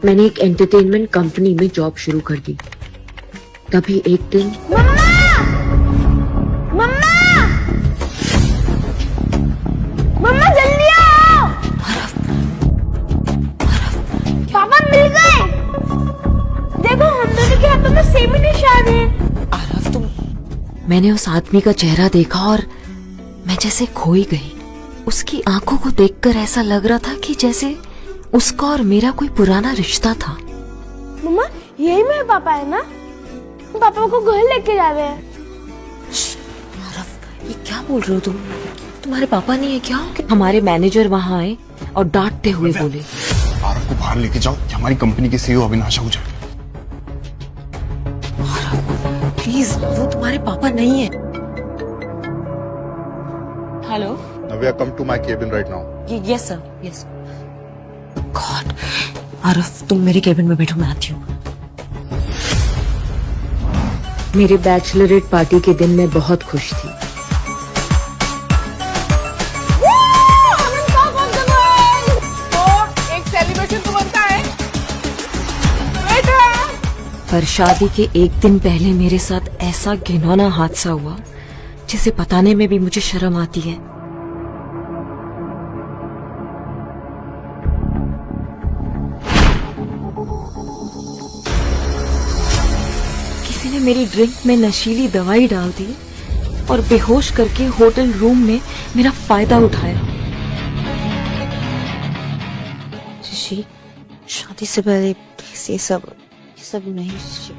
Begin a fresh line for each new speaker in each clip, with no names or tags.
मैंने एक entertainment company में जॉब शुरू कर दी। तभी एक दिन
मम्मा जल्दी आओ। पापा मिल गए। देखो हम दोनों के हाथों में सेम ही निशान है।
आरव, मैंने उस आदमी का चेहरा देखा और मैं जैसे खोई गई। उसकी आंखों को देखकर ऐसा लग रहा था कि जैसे उसका और मेरा कोई पुराना रिश्ता था।
मम्मा यही मेरे पापा है ना? पापा को घर लेके जा रहे हैं।
आरव, ये क्या बोल रहे हो तुम? तुम्हारे पापा नहीं है क्या? हमारे मैनेजर वहाँ आए और डांटते हुए बोले,
आरव को बाहर लेके जाओ कि हमारी कंपनी के सीईओ अविनाश आहूजा।
प्लीज, वो तुम्हारे पापा नहीं है। Hello.
Navya, come to my cabin right now.
Yes sir, yes. God, Aarav तुम मेरे केबिन में बैठो, मैं आती हूँ। मेरे बैचलरेट पार्टी के दिन मैं बहुत खुश थी।
एक सेलिब्रेशन तो बनता है।
पर शादी के एक दिन पहले मेरे साथ ऐसा घिनौना हादसा हुआ जिसे बताने में भी मुझे शर्म आती है। किसी ने मेरी ड्रिंक में नशीली दवाई डाल दी और बेहोश करके होटल रूम में मेरा फायदा उठाया। ऋषि, शादी से पहले प्लीज ये सब नहीं ऋषि।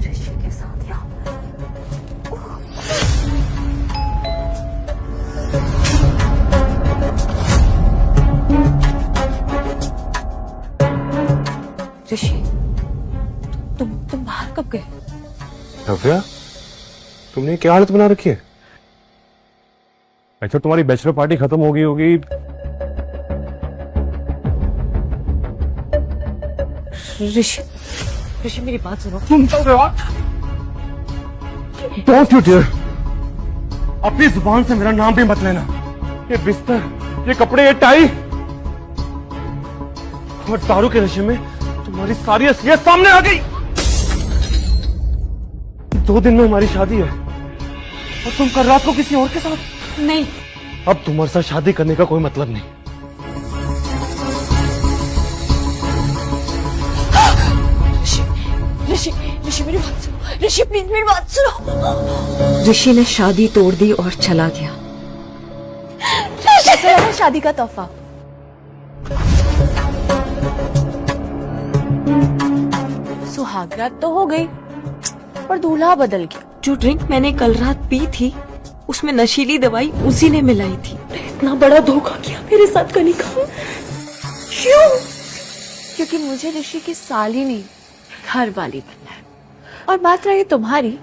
ऋषि के साथ यहाँ ऋषि, तुम बाहर कब गए?
नव्या, तुमने क्या हालत बना रखी है? अच्छा, तुम्हारी बैचलर पार्टी खत्म हो गई होगी।
ऋषि मेरी बात सुनो।
डोंट यू डेयर, अपनी जुबान से मेरा नाम भी मत लेना। ये बिस्तर, ये कपड़े, ये टाई और दारू के नशे में तुम्हारी सारी असलियत सामने आ गई। 2 दिन में हमारी शादी है और तुम कल रात को किसी और के साथ।
नहीं,
अब तुम्हारे साथ शादी करने का कोई मतलब नहीं।
ऋषि मेरी बात सुनो। ऋषि प्लीज मेरी बात सुनो। ऋषि ने शादी तोड़ दी और चला गया।
कैसा लगा शादी का तोहफा? सुहागरात तो हो गई पर दूल्हा बदल गया।
जो ड्रिंक मैंने कल रात पी थी उसमें नशीली दवाई उसी ने मिलाई थी। इतना बड़ा धोखा किया मेरे साथ कनिका।
क्यों? क्योंकि मुझे ऋषि की साली नहीं, घर वाली बनना है। और बात रही तुम्हारी,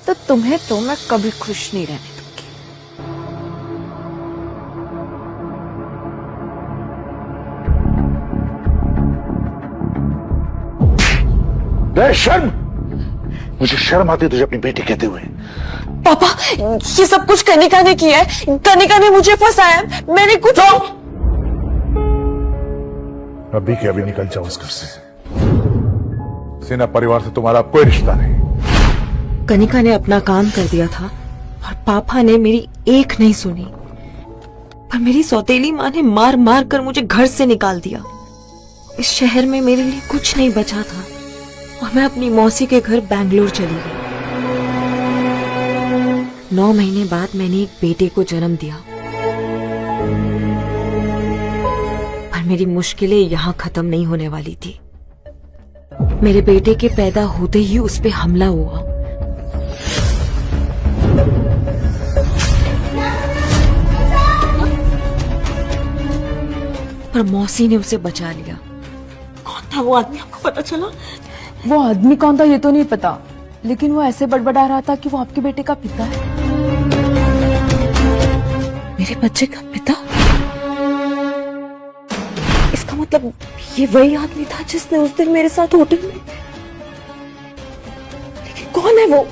तो तुम्हें तो मैं कभी खुश नहीं रहने दूंगी।
बेशर्म, मुझे शर्म आती है तुझे अपनी बेटी कहते हुए।
पापा, ये सब कुछ कनिका ने किया है। कनिका ने मुझे फंसाया है। मैंने कुछ
अभी के अभी निकल जाओ इस घर से। सेना परिवार से तुम्हारा कोई रिश्ता नहीं।
कनिका ने अपना काम कर दिया था और पापा ने मेरी एक नहीं सुनी। पर मेरी सौतेली माँ ने मार मार कर मुझे घर से निकाल दिया। इस शहर में मेरे लिए कुछ नहीं बचा था और मैं अपनी मौसी के घर बैंगलोर चली गई। 9 महीने बाद मैंने एक बेटे को जन्म दिया। पर मेरी मुश्किलें यहाँ खत्म नहीं होने वाली थी। मेरे बेटे के पैदा होते ही उस पे हमला हुआ। पर मौसी ने उसे बचा लिया।
कौन था वो आदमी, आपको पता चला? वो आदमी कौन था ये तो नहीं पता, लेकिन वो ऐसे बड़बड़ा रहा था कि वो आपके बेटे का पिता है।
मेरे बच्चे का पिता? इसका मतलब ये वही आदमी था जिसने उस दिन मेरे साथ होटल में, लेकिन कौन है वो?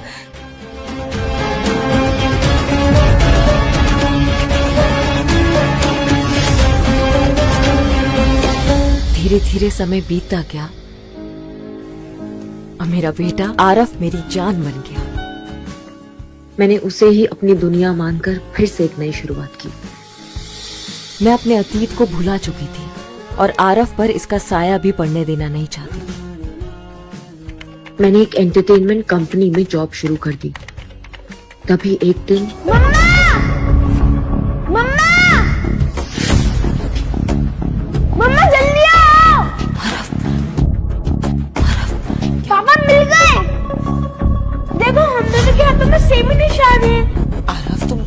धीरे धीरे समय बीतता गया और मेरा बेटा आरफ मेरी जान बन गया। मैंने उसे ही अपनी दुनिया मानकर फिर से एक नई शुरुआत की। मैं अपने अतीत को भुला चुकी थी और आरफ पर इसका साया भी पड़ने देना नहीं चाहती थी। मैंने एक एंटरटेनमेंट कंपनी में जॉब शुरू कर दी। तभी एक दिन
मम्मा जल्दी आओ। पापा मिल गए। देखो हम दोनों के हाथों में सेम ही निशान है।
आरफ तुम।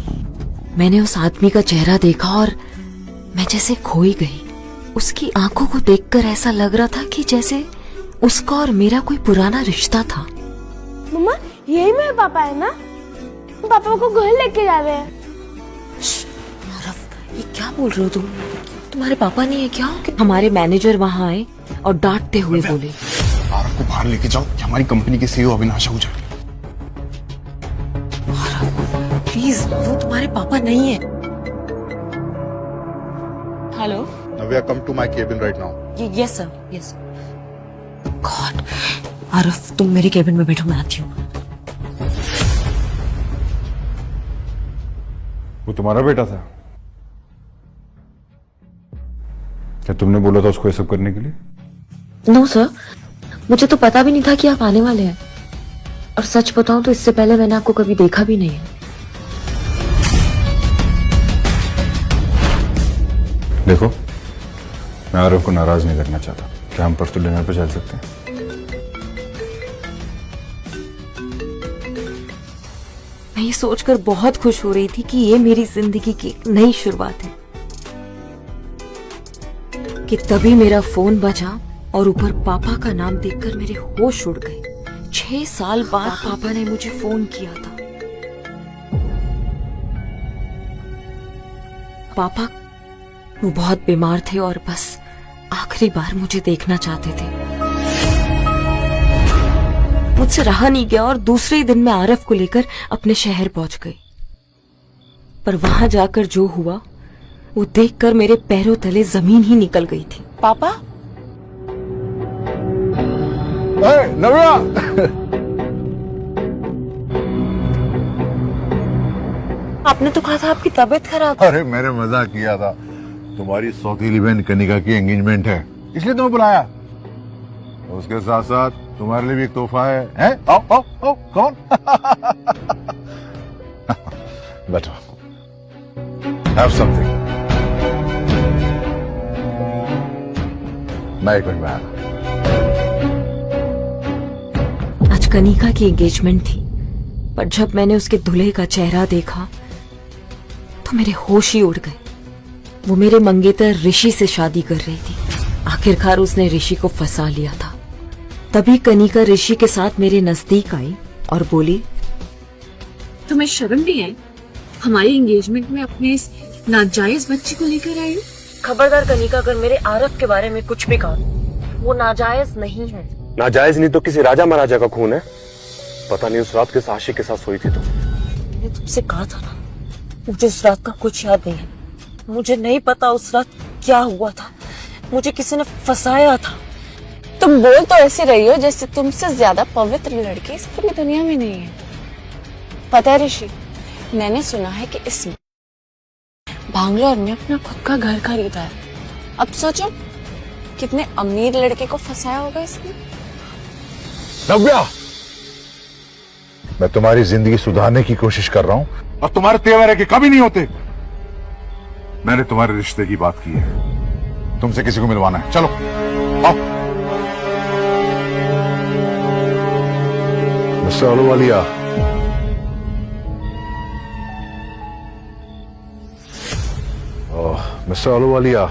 मैंने उस आदमी का चेहरा देखा और मैं जैसे खोई गई। उसकी आंखों को देखकर ऐसा लग रहा था कि जैसे उसका और मेरा कोई पुराना रिश्ता था।
मम्मा यही मेरे पापा है ना? पापा को घर लेके जा रहे हैं।
आरफ ये क्या बोल रहे हो तुम? तुम्हारे पापा नहीं है क्या? हमारे मैनेजर वहाँ आए और डांटते हुए बोले,
आरफ को बाहर लेके जाओ, ये हमारी कंपनी के सीईओ अविनाश आहूजा।
प्लीज वो तुम्हारे पापा नहीं है। Hello.
Navya, come to my cabin right now.
Yes sir, yes. God, आरफ तुम मेरे केबिन में बैठो, मैं आती हूँ।
वो तुम्हारा बेटा था? क्या तुमने बोला था उसको ये सब करने के लिए?
नो सर, मुझे तो पता भी नहीं था कि आप आने वाले हैं। और सच बताऊं तो इससे पहले मैंने आपको कभी देखा भी नहीं है।
देखो, मैं आरव को नाराज नहीं करना चाहता। क्या हम परसों डिनर पे चल सकते हैं?
मैं ये सोचकर बहुत खुश हो रही थी कि ये मेरी जिंदगी की एक नई शुरुआत है कि तभी मेरा फोन बजा और ऊपर पापा का नाम देखकर मेरे होश उड़ गए। 6 साल बाद पापा ने मुझे फोन किया था। पापा वो बहुत बीमार थे और बस आखिरी बार मुझे देखना चाहते थे। मुझसे रहा नहीं गया और दूसरे ही दिन मैं आरफ को लेकर अपने शहर पहुंच गई। पर वहां जाकर जो हुआ वो देखकर मेरे पैरों तले जमीन ही निकल गई थी। पापा,
नव्या!
आपने तो कहा था आपकी तबीयत खराब।
अरे मैंने मजाक किया था। तुम्हारी सौतेली बहन कनिका की एंगेजमेंट है, इसलिए तुम्हें बुलाया। उसके साथ साथ तुम्हारे लिए भी एक तोहफा है, हैं? आओ आओ आओ, कौन? बैठो, हैव समथिंग। मैं 1 मिनट में आया।
आज कनिका की एंगेजमेंट थी, पर जब मैंने उसके दूल्हे का चेहरा देखा तो मेरे होश ही उड़ गए। वो मेरे मंगेतर ऋषि से शादी कर रही थी। आखिरकार उसने ऋषि को फंसा लिया था। तभी कनिका ऋषि के साथ मेरे नजदीक आई और बोली,
तुम्हें शर्म नहीं आई? हमारी एंगेजमेंट में अपने इस नाजायज बच्ची को लेकर आई हो?
खबरदार कनिका, अगर मेरे आरफ के बारे में कुछ भी कहा, वो नाजायज नहीं है।
नाजायज नहीं तो किसी राजा महाराजा का खून है। पता नहीं उस रात किस आशिक के साथ सोई थी तुम।
मैंने तुमसे कहा था ना, मुझे उस रात का कुछ याद नहीं है। मुझे नहीं पता उस रात क्या हुआ था। मुझे किसी ने फंसाया था।
तुम बोल तो ऐसे रही हो जैसे तुमसे ज्यादा पवित्र लड़की इस पूरी दुनिया में नहीं है। पता है ऋषि, मैंने सुना है कि इस बैंगलोर में अपना खुद का घर खरीदा है। अब सोचो कितने अमीर लड़के को फंसाया होगा इसने।
नव्या, मैं तुम्हारी जिंदगी सुधारने की कोशिश कर रहा हूं और तुम्हारे तेवर के कभी नहीं होते। मैंने तुम्हारे रिश्ते की बात की है, तुमसे किसी को मिलवाना है। चलो आओ। मिस्टर अहलूवालिया, मिस्टर अहलूवालिया,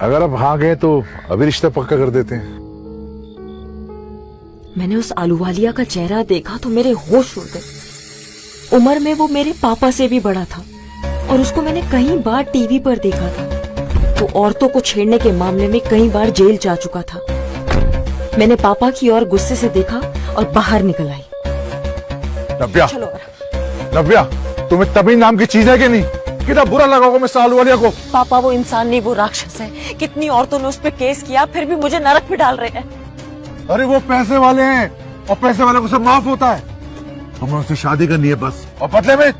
अगर आप हाँ गए तो अभी रिश्ता पक्का कर देते हैं।
मैंने उस आलूवालिया का चेहरा देखा तो मेरे होश उड़ गए। उम्र में वो मेरे पापा से भी बड़ा था और उसको मैंने कई बार टीवी पर देखा था। वो औरतों को छेड़ने के मामले में कई बार जेल जा चुका था। मैंने पापा की ओर गुस्से से देखा और बाहर निकल आई।
नव्या,
चलो
नव्या, तुम्हें तभी नाम की चीज है कि नहीं? कितना बुरा लगा होगा मिस्टर आलूवालिया को।
पापा वो इंसान नहीं, वो राक्षस है। कितनी औरतों ने उस पर केस किया, फिर भी मुझे नरक में डाल रहे हैं।
अरे वो पैसे वाले हैं और पैसे वाले को सब माफ होता है। तुम्हें उससे शादी करनी है बस, और बदले में।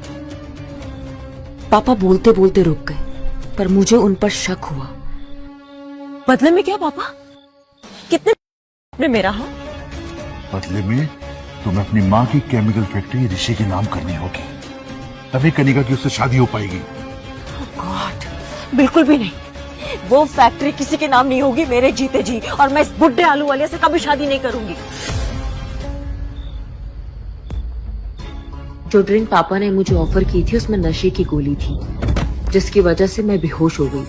पापा बोलते बोलते रुक गए, पर मुझे उन पर शक हुआ। बदले में क्या पापा? कितने ने मेरा? हाँ,
बदले में तुम्हें अपनी माँ की केमिकल फैक्ट्री ऋषि के नाम करनी होगी, तभी कनिका की उससे शादी हो पाएगी।
गॉड, बिल्कुल भी नहीं। वो फैक्ट्री किसी के नाम नहीं होगी मेरे जीते जी, और मैं इस बुढ़े आलूवालिया से कभी शादी नहीं करूंगी। जो ड्रिंक पापा ने मुझे ऑफर की थी उसमें नशे की गोली थी, जिसकी वजह से मैं बेहोश हो गई।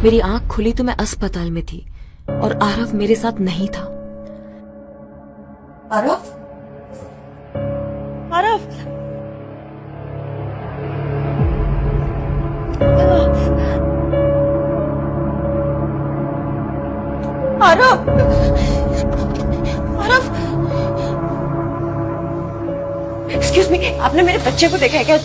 मेरी आंख खुली तो मैं अस्पताल में थी और आरव मेरे साथ नहीं था। आरव? आरव? आरव? आरव? एक्सक्यूज मी, आपने मेरे बच्चे को देखा है क्या?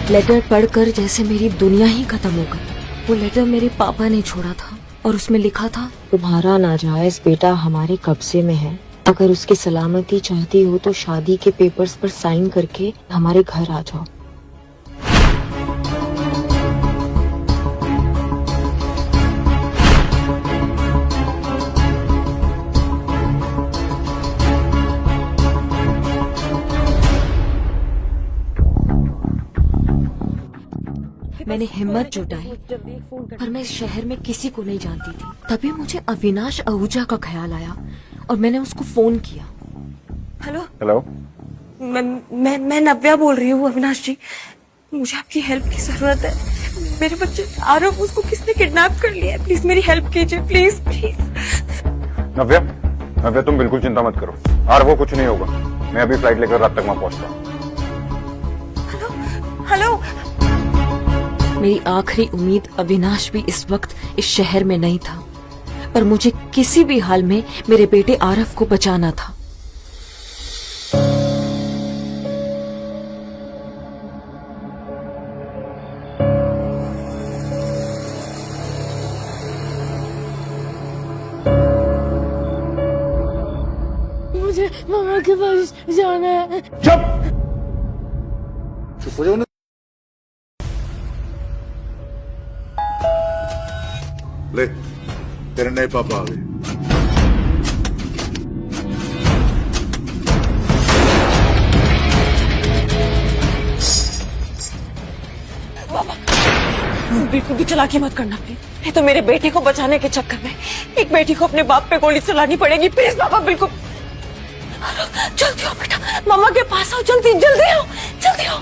लेटर पढ़कर जैसे मेरी दुनिया ही खत्म हो गई। वो लेटर मेरे पापा ने छोड़ा था और उसमें लिखा था, तुम्हारा नाजायज बेटा हमारे कब्जे में है। अगर उसकी सलामती चाहती हो तो शादी के पेपर्स पर साइन करके हमारे घर आ जाओ। मैंने हिम्मत जुटाई, पर मैं इस शहर में किसी को नहीं जानती थी। तभी मुझे अविनाश आहूजा का ख्याल आया और मैंने उसको फोन किया। हेलो
हेलो,
मैं नव्या बोल रही हूँ। अविनाश जी, मुझे आपकी हेल्प की जरूरत है। मेरे बच्चे आरव, उसको किसने किडनैप कर लिया है। प्लीज मेरी हेल्प कीजिए, प्लीज प्लीज।
नव्या, नव्या तुम बिल्कुल चिंता मत करो, और वो कुछ नहीं होगा। मैं अभी फ्लाइट लेकर रात तक वहां पहुंचता हूँ।
हेलो। मेरी आखिरी उम्मीद अविनाश भी इस वक्त इस शहर में नहीं था, पर मुझे किसी भी हाल में मेरे बेटे आरव को बचाना था।
मुझे मामा के पास जाना है।
चुप चुप हो जाओ। ले, तेरे नए पापा आ गए।
बिल्कुल भी चालाकी मत करना प्लीज। नहीं तो मेरे बेटे को बचाने के चक्कर में एक बेटी को अपने बाप पे गोली चलानी पड़ेगी। प्लीज पापा, बिल्कुल। जल्दी आओ बेटा, मामा के पास आओ, जल्दी जल्दी आओ, जल्दी आओ।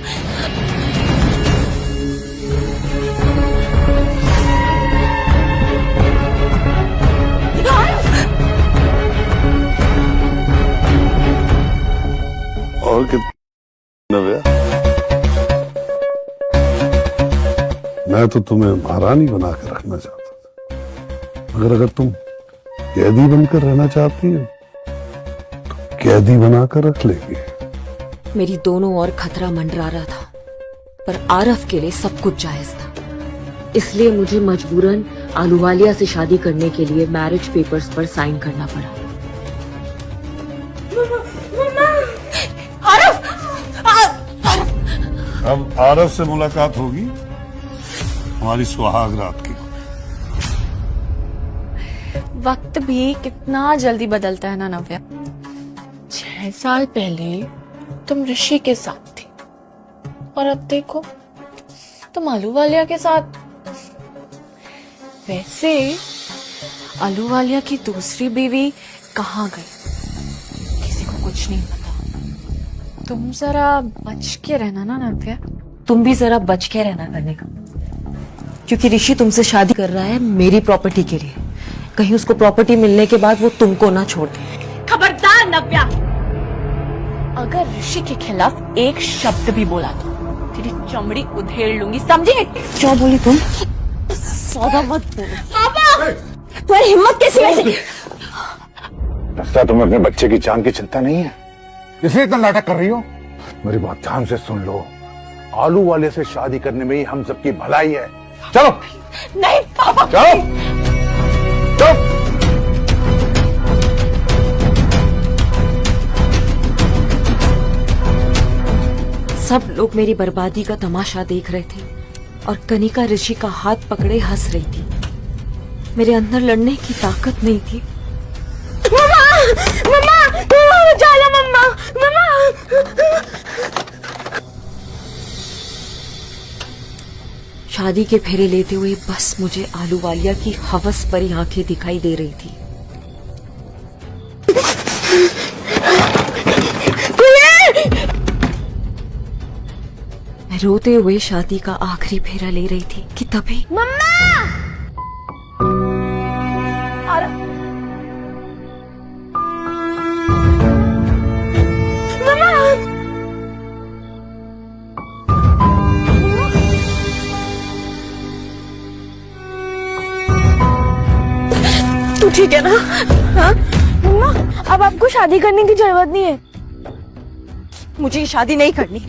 और नव्या, मैं तो तुम्हें महारानी बना कर रखना चाहता था, मगर अगर तुम कैदी बनकर रहना चाहती हो तो कैदी बनाकर रख लेगी।
मेरी दोनों ओर खतरा मंडरा रहा था, पर आरव के लिए सब कुछ जायज था। इसलिए मुझे मजबूरन आलूवालिया से शादी करने के लिए मैरिज पेपर्स पर साइन करना पड़ा।
अब आरव से मुलाकात होगी हमारी सुहाग रात की।
वक्त भी कितना जल्दी बदलता है ना नव्या। 6 साल पहले तुम ऋषि के साथ थी और अब देखो तुम आलूवालिया के साथ। वैसे अहलूवालिया की दूसरी बीवी कहाँ गई? किसी को कुछ नहीं पता। तुम जरा बच के रहना ना नव्या।
तुम भी जरा बच के रहना करने का, क्योंकि ऋषि तुमसे शादी कर रहा है मेरी प्रॉपर्टी के लिए। कहीं उसको प्रॉपर्टी मिलने के बाद वो तुमको ना छोड़ दे।
खबरदार नव्या, अगर ऋषि के खिलाफ एक शब्द भी बोला तो तेरी चमड़ी उधेड़ लूंगी, समझी?
क्या बोली तुम? सौदा मत बोलो।
पापा तुम्हारी हिम्मत कैसी वैसे?
लगता है तुम्हें अपने बच्चे की जान की चिंता नहीं है, इसलिए इतना नाटक कर रही हो। मेरी बात ध्यान से सुन लो, आलू वाले से शादी करने में ही हम सबकी भलाई है। चलो।
नहीं पापा,
चलो चलो।
सब लोग मेरी बर्बादी का तमाशा देख रहे थे और कनिका ऋषि का हाथ पकड़े हंस रही थी। मेरे अंदर लड़ने की ताकत नहीं थी।
मम्मा जाला मम्मा
शादी के फेरे लेते हुए बस मुझे आलूवालिया की हवस भरी आंखें दिखाई दे रही थी। मैं रोते हुए शादी का आखिरी फेरा ले रही थी कि तभी
तू ठीक है ना? हाँ मम्मा, अब आपको शादी करने की जरूरत नहीं है।
मुझे ये शादी नहीं करनी।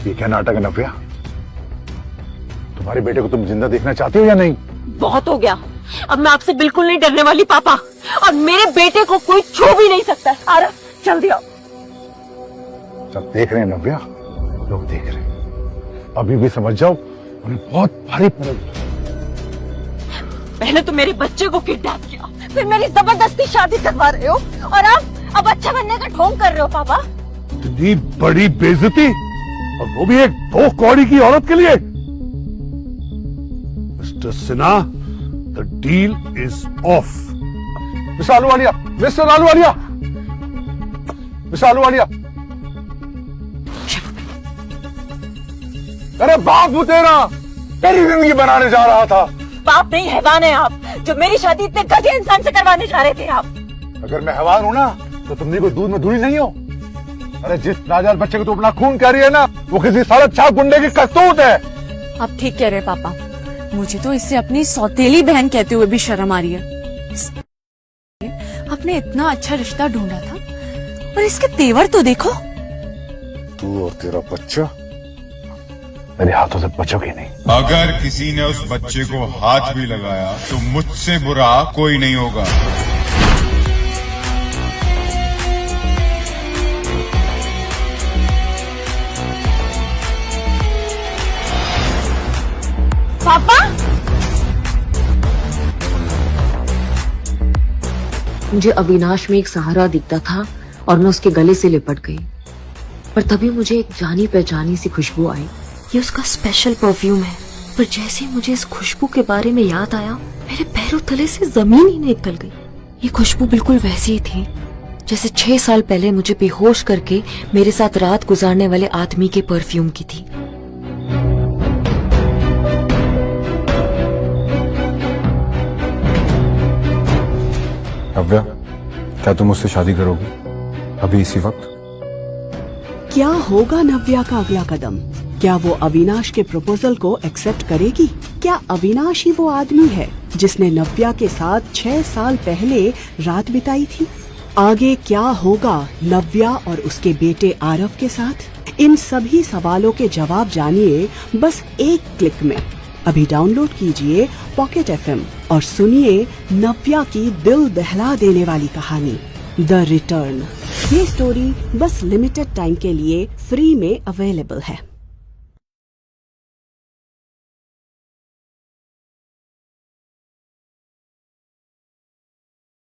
ये क्या नाटक है नव्या? तुम्हारे बेटे को तुम जिंदा देखना चाहती हो या नहीं?
बहुत हो गया, अब मैं आपसे बिल्कुल नहीं डरने वाली पापा, और मेरे बेटे को कोई छू भी नहीं सकता। आरा जल्दी आओ।
सब देख रहे हैं नव्या, लोग देख रहे हैं। अभी भी समझ जाओ, उन्हें बहुत भारी पड़ेगी।
पहले तो मेरे बच्चे को किडनैप किया, फिर मेरी जबरदस्ती शादी करवा रहे हो, और अब अच्छा बनने का ढोंग कर रहे हो पापा।
इतनी बड़ी बेइज्जती, और वो भी एक 2 कौड़ी की औरत के लिए। Mister Sinha, the deal is of. Mister Ahluwalia, mister Ahluwalia, mister Ahluwalia. अरे बाप वो तेरी जिंदगी बनाने जा रहा था।
बाप नहीं हैवान है आप, जो मेरी शादी इतने घटिया इंसान से करवाने जा रहे थे आप।
अगर मैं हैवान हूं ना, तो तुम भी कोई दूध में धुली नहीं हो। अरे जिस नाजायज बच्चे को तुम अपना खून कह रही है ना, वो किसी सड़क छाप गुंडे की करतूत है।
आप ठीक कह रहे पापा, मुझे तो इससे अपनी सौतेली बहन कहते हुए भी शर्म आ रही है। आपने इतना अच्छा रिश्ता ढूंढा था, और इसके तेवर तो देखो।
तू और तेरा बच्चा मेरे हाथों से बचोगे नहीं।
अगर किसी ने उस बच्चे को हाथ भी लगाया तो मुझसे बुरा कोई नहीं होगा।
पापा
मुझे अविनाश में एक सहारा दिखता था और मैं उसके गले से लिपट गई, पर तभी मुझे एक जानी पहचानी सी खुशबू आई। ये उसका स्पेशल परफ्यूम है, पर जैसे मुझे इस खुशबू के बारे में याद आया, मेरे पैरों तले से जमीन ही निकल गई। ये खुशबू बिल्कुल वैसी ही थी जैसे 6 साल पहले मुझे बेहोश करके मेरे साथ रात गुजारने वाले आदमी के परफ्यूम की थी।
नव्या, क्या तुम मुझसे शादी करोगी अभी इसी वक्त?
क्या होगा नव्या का अगला कदम? क्या वो अविनाश के प्रपोजल को एक्सेप्ट करेगी? क्या अविनाश ही वो आदमी है जिसने नव्या के साथ 6 साल पहले रात बिताई थी? आगे क्या होगा नव्या और उसके बेटे आरव के साथ? इन सभी सवालों के जवाब जानिए बस एक क्लिक में। अभी डाउनलोड कीजिए पॉकेट FM और सुनिए नव्या की दिल दहला देने वाली कहानी द रिटर्न। ये स्टोरी बस लिमिटेड टाइम के लिए फ्री में अवेलेबल है।